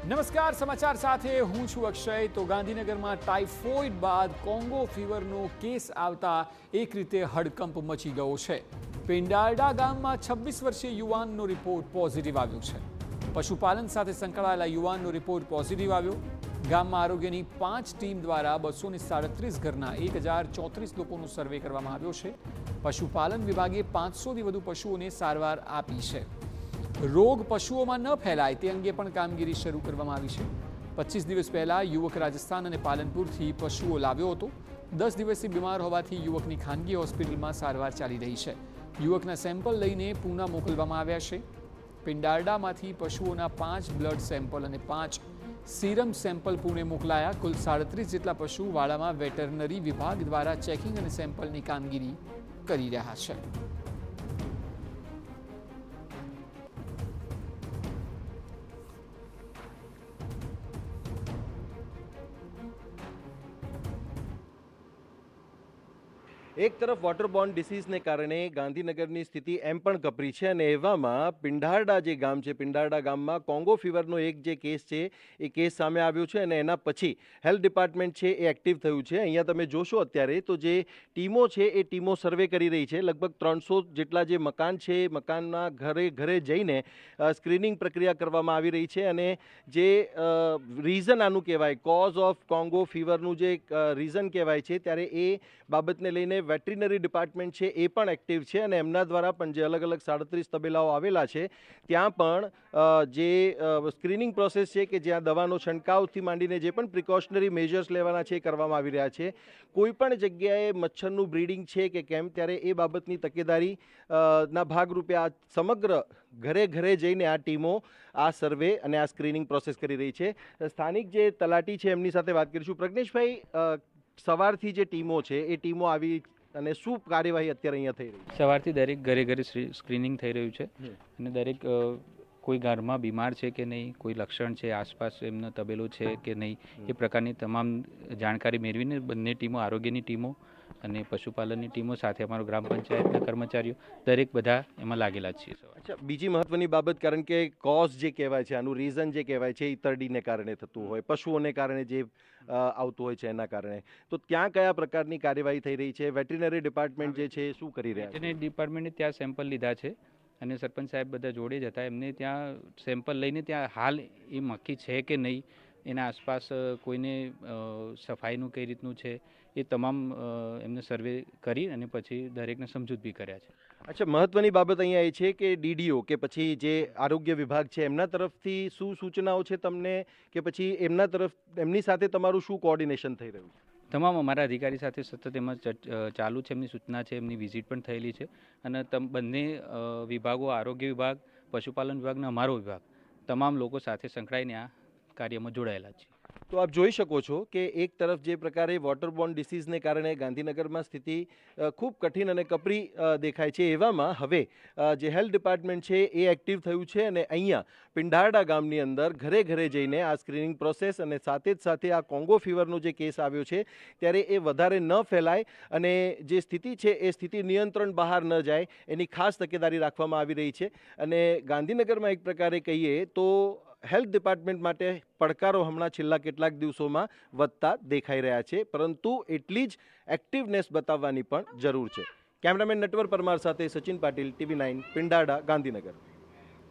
નમસ્કાર, સમાચાર સાથે હું છું અક્ષય। તો ગાંધીનગરમાં ટાઇફોઇડ બાદ કોંગો ફીવરનો કેસ આવતા એક રીતે હડકંપ મચી ગયો છે। પેંડારડા ગામમાં 26 વર્ષીય યુવાનનો રિપોર્ટ પોઝિટિવ આવ્યો છે। પશુપાલન સાથે સંકળાયેલા યુવાનનો રિપોર્ટ પોઝિટિવ આવ્યો। ગામમાં આરોગ્યની 5 ટીમ દ્વારા 237 ઘરના 1034 લોકોનો સર્વે કરવામાં આવ્યો છે। પશુપાલન વિભાગે 500થી વધુ પશુઓને સારવાર આપી છે। રોગ પશુઓમાં ન ફેલાય તે અંગે પણ કામગીરી શરૂ કરવામાં આવી છે। 25 દિવસ પહેલા યુવક રાજસ્થાન અને પાલનપુરથી પશુઓ લાવ્યો હતો। 10 દિવસથી બીમાર હોવાથી યુવકની ખાનગી હોસ્પિટલમાં સારવાર ચાલી રહી છે। યુવકના સેમ્પલ લઈને પૂના મોકલવામાં આવ્યા છે। પિંડારડામાંથી પશુઓના 5 બ્લડ સેમ્પલ અને 5 સીરમ સેમ્પલ પુણે મોકલાયા। કુલ 37 જેટલા પશુ વાડામાં વેટરનરી વિભાગ દ્વારા ચેકિંગ અને સેમ્પલની કામગીરી કરી રહ્યા છે। એક તરફ વોટરબોર્ન ડિસીઝને કારણે ગાંધીનગરની સ્થિતિ એમ પણ કપરી છે અને એવામાં પિંડારડા જે ગામ છે, પિંડારડા ગામમાં કોંગો ફીવરનો એક જે કેસ છે એ કેસ સામે આવ્યો છે અને એના પછી હેલ્થ ડિપાર્ટમેન્ટ છે એ એક્ટિવ થયું છે। અહીંયા તમે જોશો અત્યારે તો જે ટીમો છે એ ટીમો સર્વે કરી રહી છે। લગભગ 300 જેટલા જે મકાન છે એ મકાનના ઘરે જઈને સ્ક્રીનિંગ પ્રક્રિયા કરવામાં આવી રહી છે અને જે રીઝન આનું કહેવાય, કોઝ ઓફ કોંગો ફીવરનું જે રીઝન કહેવાય છે, ત્યારે એ બાબતને લઈને વેટરીનરી ડિપાર્ટમેન્ટ છે એ પણ એક્ટિવ છે અને એમના દ્વારા પણ જે અલગ અલગ 37 તબેલાઓ આવેલા છે ત્યાં પણ જે સ્ક્રીનિંગ પ્રોસેસ છે કે જ્યાં દવાનો છંટકાવથી માંડીને જે પણ પ્રિકોશનરી મેજર્સ લેવાના છે એ કરવામાં આવી રહ્યા છે। કોઈ પણ જગ્યાએ મચ્છરનું બ્રીડિંગ છે કે કેમ, ત્યારે એ બાબતની તકેદારી ના ભાગરૂપે આ સમગ્ર ઘરે જઈને આ ટીમો આ સર્વે અને આ સ્ક્રીનિંગ પ્રોસેસ કરી રહી છે। સ્થાનિક જે તલાટી છે એમની સાથે વાત કરીશું। પ્રજ્ઞેશભાઈ, સવારથી જે ટીમો છે એ ટીમો આવી અને શું કાર્યવાહી અત્યારે અહીંયા થઈ રહી છે? સવારથી દરેક ઘરે સ્ક્રીનિંગ થઈ રહ્યું છે અને દરેક કોઈ ઘરમાં બીમાર છે કે નહીં, કોઈ લક્ષણ છે, આસપાસ એમનો તબેલો છે કે નહીં, એ પ્રકારની તમામ જાણકારી મેળવીને બંને ટીમો, આરોગ્યની ટીમો અને પશુપાલનની ટીમો સાથે અમારો ગ્રામ પંચાયતના કર્મચારીઓ દરેક બધા એમાં લાગેલા જ છીએ। અચ્છા, બીજી મહત્વની બાબત, કારણ કે કોઝ જે કહેવાય છે, આનું રીઝન જે કહેવાય છે, ઈતરડીને કારણે થતું હોય, પશુઓને કારણે જે આવતું હોય છે એના કારણે, તો ત્યાં કયા પ્રકારની કાર્યવાહી થઈ રહી છે? વેટરીનરી ડિપાર્ટમેન્ટ જે છે શું કરી રહ્યા છે? વેટરીનરી ડિપાર્ટમેન્ટે ત્યાં સેમ્પલ લીધા છે અને સરપંચ સાહેબ બધા જોડે જ હતા। એમને ત્યાં સેમ્પલ લઈને ત્યાં હાલ એ મક્ખી છે કે નહીં, એના આસપાસ કોઈને સફાઈનું કઈ રીતનું છે એ તમામ એમને સર્વે કરી અને પછી દરેકને સમજૂત બી કર્યા છે। અચ્છા, મહત્વની બાબત અહીંયા એ છે કે ડીડીઓ કે પછી જે આરોગ્ય વિભાગ છે એમના તરફથી શું સૂચનાઓ છે તમને, કે પછી એમની સાથે તમારું શું કોઓર્ડિનેશન થઈ રહ્યું છે? તમામ અમારા અધિકારી સાથે સતત એમાં ચાલુ છે, એમની સૂચના છે, એમની વિઝિટ પણ થયેલી છે અને બંને વિભાગો, આરોગ્ય વિભાગ, પશુપાલન વિભાગ અને અમારો વિભાગ, તમામ લોકો સાથે સંકળાઈને આ કાર્યમાં જોડાયેલા છે। તો આપ જોઈ શકો છો કે એક તરફ જે પ્રકારે વોટરબોર્ન ડિસીઝને કારણે ગાંધીનગરમાં સ્થિતિ ખૂબ કઠિન અને કપરી દેખાય છે, એવામાં હવે જે હેલ્થ ડિપાર્ટમેન્ટ છે એ એક્ટિવ થયું છે અને અહીંયા પિંડારડા ગામની અંદર ઘરે જઈને આ સ્ક્રીનિંગ પ્રોસેસ અને સાથે આ કોંગો ફીવરનો જે કેસ આવ્યો છે ત્યારે એ વધારે ન ફેલાય અને જે સ્થિતિ છે એ સ્થિતિ નિયંત્રણ બહાર ન જાય એની ખાસ તકેદારી રાખવામાં આવી રહી છે। અને ગાંધીનગરમાં એક પ્રકારે કહીએ તો હેલ્થ ડિપાર્ટમેન્ટ માટે પડકારો હમણાં છેલ્લા કેટલાક દિવસોમાં વધતા દેખાઈ રહ્યા છે, પરંતુ એટલી જ એક્ટિવનેસ બતાવવાની પણ જરૂર છે। કેમેરામેન નટવર પરમાર સાથે સચિન પાટીલ, TV9, પિંડારડા, ગાંધીનગર।